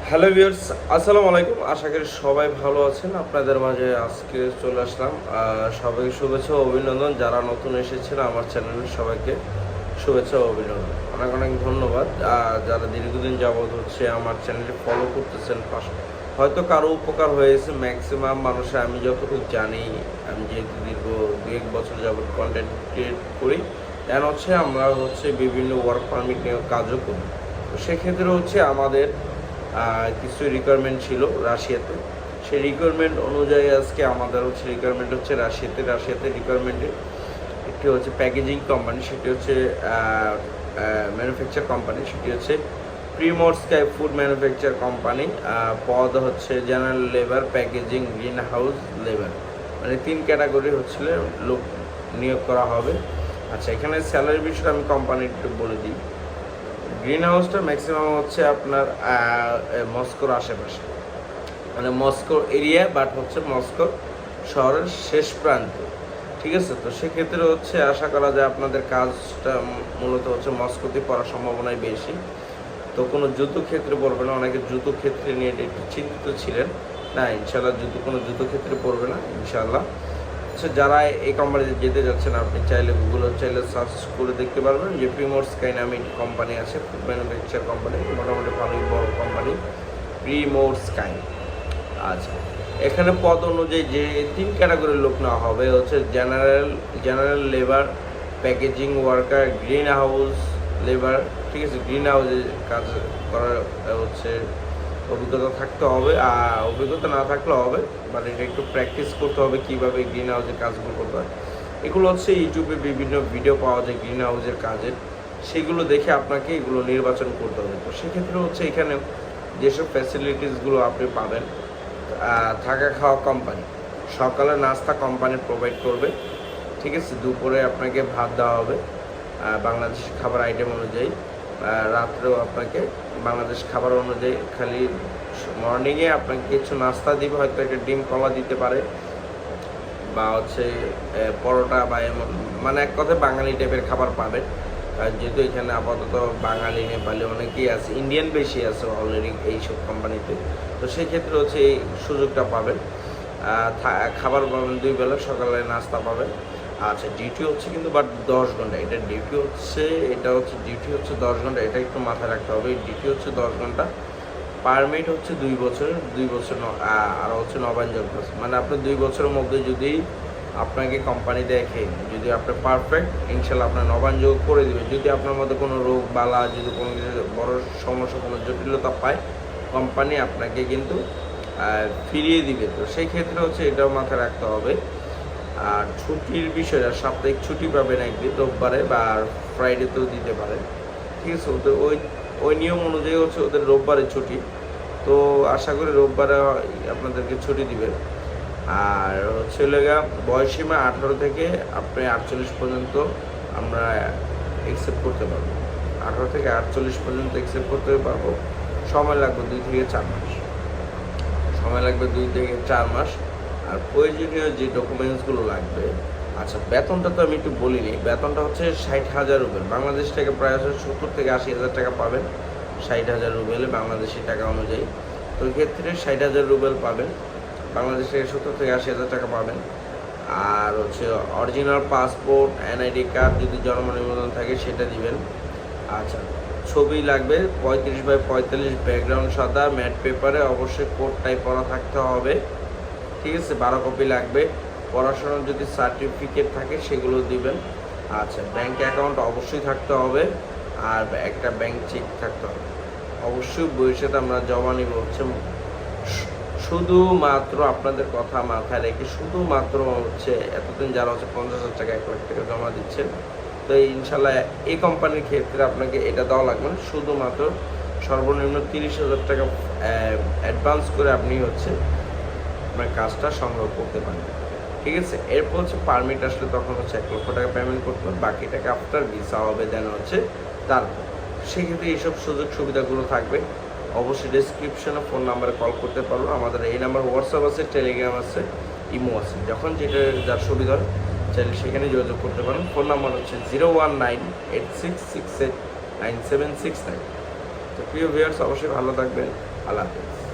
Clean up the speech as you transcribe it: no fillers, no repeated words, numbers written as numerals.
Hello viewers, আসসালামু আলাইকুম। আশা করি সবাই ভালো আছেন। আপনাদের মাঝে আজকে চলে আসলাম। সবাইকে শুভেচ্ছা ও অভিনন্দন। যারা নতুন এসেছেন আমার চ্যানেলে সবাইকে শুভেচ্ছা ও অভিনন্দন। অনেক অনেক ধন্যবাদ। যারা দীর্ঘদিন যাবৎ আমার চ্যানেলটি ফলো করতেছেন, হয়তো কারো উপকার হয়েছে। ম্যাক্সিমাম মানুষের আমি যতটুকু জানি, আমি যেহেতু দীর্ঘ 2-1 বছর যাবৎ কন্টেন্ট ক্রিয়েট করি, দেন আমরা বিভিন্ন ওয়ার্ক পারমিট নিয়ে কাজও করি। তো সেক্ষেত্রে আমাদের কিছু রিকোয়ারমেন্ট ছিল রাশিয়াতে। সেই রিকোয়ারমেন্ট অনুযায়ী আজকে আমাদের রিকোয়ারমেন্ট রাশিয়াতে রিকোয়ারমেন্টে একটি প্যাকেজিং কোম্পানি, সেটি ম্যানুফ্যাকচার কোম্পানি, সেটি প্রিমোরস্কাই ফুড ম্যানুফ্যাকচার কোম্পানি। পদ general labour, packaging, green house labour, মানে 3 ক্যাটাগরি লোক নিয়োগ করা হবে। আচ্ছা, এখানে স্যালারি বিষয়ে আমি কোম্পানি একটু বলে দিই। গ্রিন হাউসটা ম্যাক্সিমাম আপনার মস্কোর আশেপাশে, মানে মস্কো এরিয়া, বাট মস্কো শহরের শেষ প্রান্তে। ঠিক আছে, তো সেক্ষেত্রে আশা করা যায় আপনাদের কাজটা মূলত মস্কোতে পড়ার সম্ভাবনাই বেশি। তো কোনো যুদ্ধ ক্ষেত্রে পড়বে না। অনেকে যুদ্ধ ক্ষেত্রে নিয়ে একটু চিন্তিত ছিলেন। না, ইনশাল্লাহ কোনো যুদ্ধ ক্ষেত্রে পড়বে না ইনশাল্লাহ। যারা এই কোম্পানিতে যেতে যাচ্ছেন, আপনি চাইলে চাইলে সার্চ করে দেখতে পারবেন যে প্রিমোরস্কাই নামে একটি কোম্পানি আছে, ফুড ম্যানুফ্যাকচার কোম্পানি, মোটামুটি ভালোই বড় কোম্পানি প্রিমোরস্কাই। আচ্ছা, এখানে পদ অনুযায়ী যে 3 ক্যাটাগরির লোক নেওয়া হবে general labour, packaging worker, green house labour. ঠিক আছে, গ্রিন হাউসে কাজ করার অভিজ্ঞতা থাকতে হবে। আর অভিজ্ঞতা না থাকলেও হবে, বাট এটা একটু প্র্যাকটিস করতে হবে কীভাবে গ্রিন হাউসের কাজগুলো করতে হয়। এগুলো ইউটিউবে বিভিন্ন ভিডিও পাওয়া যায় গ্রিন হাউসের কাজের, সেগুলো দেখে আপনাকে এগুলো নির্বাচন করতে হবে। তো সেক্ষেত্রে এখানে যেসব ফ্যাসিলিটিসগুলো আপনি পাবেন, থাকা খাওয়া কোম্পানি, সকালে নাস্তা কোম্পানি প্রোভাইড করবে। ঠিক আছে, দুপুরে আপনাকে ভাত দেওয়া হবে বাংলাদেশ খাবার আইটেম অনুযায়ী, রাত্রেও আপনাকে বাংলাদেশ খাবার অনুযায়ী। খালি মর্নিংয়ে আপনাকে কিছু নাস্তা দিবে, হয়তো একটা ডিম কলা দিতে পারে, বা পরোটা, বা এমন, মানে এক কথায় বাঙালি টাইপের খাবার পাবেন। যেহেতু এখানে আপাতত বাঙালি, নেপালি অনেকেই আছে, ইন্ডিয়ান বেশি আছে অলরেডি এইসব কোম্পানিতে। তো সেক্ষেত্রে এই সুযোগটা পাবেন। খাবার পাবেন 2 বেলা, সকালে নাস্তা পাবেন। আচ্ছা, ডিউটি কিন্তু বাট 10 ঘন্টা। এটা ডিউটি ডিউটি 10 ঘন্টা, এটা একটু মাথায় রাখতে হবে। ডিউটি 10 ঘন্টা। পারমিট 2 বছরের, 2 বছর আর নবায়নযোগ্য। মানে আপনি 2 বছরের মধ্যে যদি আপনাকে কোম্পানি দেখে, যদি আপনি পারফেক্ট, ইনশাল্লাহ আপনার নবায়নযোগ্য করে দেবে। যদি আপনার মধ্যে কোনো রোগ বালা, যদি কোনো কিছু বড় সমস্যা, কোনো জটিলতা পায়, কোম্পানি আপনাকে কিন্তু ফিরিয়ে দিবে। তো সেই ক্ষেত্রে এটাও মাথায় রাখতে হবে। আর ছুটির বিষয়টা, সাপ্তাহিক ছুটি পাবেন একদিন, রোববারে বা ফ্রাইডেতেও দিতে পারে। ঠিক আছে, ওদের ওই নিয়ম অনুযায়ী ওদের রোববারে ছুটি। তো আশা করি রোববারে আপনাদেরকে ছুটি দিবে। আর বয়সীমা 18 থেকে আপনি 48 পর্যন্ত আমরা অ্যাকসেপ্ট করতে পারবো। 18 থেকে 48 পর্যন্ত অ্যাকসেপ্ট করতে পারবো। সময় লাগবে 2 থেকে 4 মাস। আর প্রয়োজনীয় যে ডকুমেন্টসগুলো লাগবে। আচ্ছা, বেতনটা তো আমি একটু বলিনি। বেতনটা 60,000 রুবেল, বাংলাদেশ থেকে প্রায় 70 থেকে 80,000 টাকা পাবেন। 60,000 রুবেলে বাংলাদেশি টাকা অনুযায়ী। তো এক্ষেত্রে 60,000 রুবেল পাবেন, বাংলাদেশ থেকে 70 থেকে 80,000 টাকা পাবেন। আর অরিজিনাল পাসপোর্ট, এনআইডি কার্ড, যদি জন্ম নিবন্ধন থাকে সেটা দিবেন। আচ্ছা, ছবি লাগবে 35x45, ব্যাকগ্রাউন্ড সাদা, ম্যাট পেপারে, অবশ্যই কোড টাইপ করা থাকতে হবে। ঠিক আছে, 12 কপি লাগবে। পড়াশোনার যদি সার্টিফিকেট থাকে সেগুলো দিবেন। আচ্ছা, ব্যাংক অ্যাকাউন্ট অবশ্যই থাকতে হবে, আর একটা ব্যাংক চেক থাকতে হবে। অবশ্যই বইয়ের সাথে আমরা জমা নিব শুধুমাত্র আপনাদের কথা মাথায় রেখে, শুধুমাত্র এতদিন যারা 50,000 টাকা, 1 লাখ টাকা জমা দিচ্ছেন, তো ইনশাল্লাহ এই কোম্পানির ক্ষেত্রে আপনাকে এটা দেওয়া লাগবে না। শুধুমাত্র সর্বনিম্ন 30,000 টাকা অ্যাডভান্স করে আপনি আপনার কাজটা সংগ্রহ করতে পারেন। ঠিক আছে, এরপর পারমিট আসলে তখন 1 লক্ষ টাকা পেমেন্ট করতে হবে, বাকি টাকা আফটার ভিসা হবে, দেন তারপর। সেক্ষেত্রে এইসব সুযোগ সুবিধাগুলো থাকবে। অবশ্যই ডেসক্রিপশনে ফোন নাম্বারে কল করতে পারবো। আমাদের এই নাম্বার হোয়াটসঅ্যাপ আছে, টেলিগ্রাম আছে, ইমো আছে। যখন যেটা যার সুবিধা হয় চাইলে সেখানে যোগাযোগ করতে পারেন। Phone number 01986689769। তো প্রিয় ভিউয়ার্স অবশ্যই ভালো থাকবেন। আল্লাহ হাফেজ।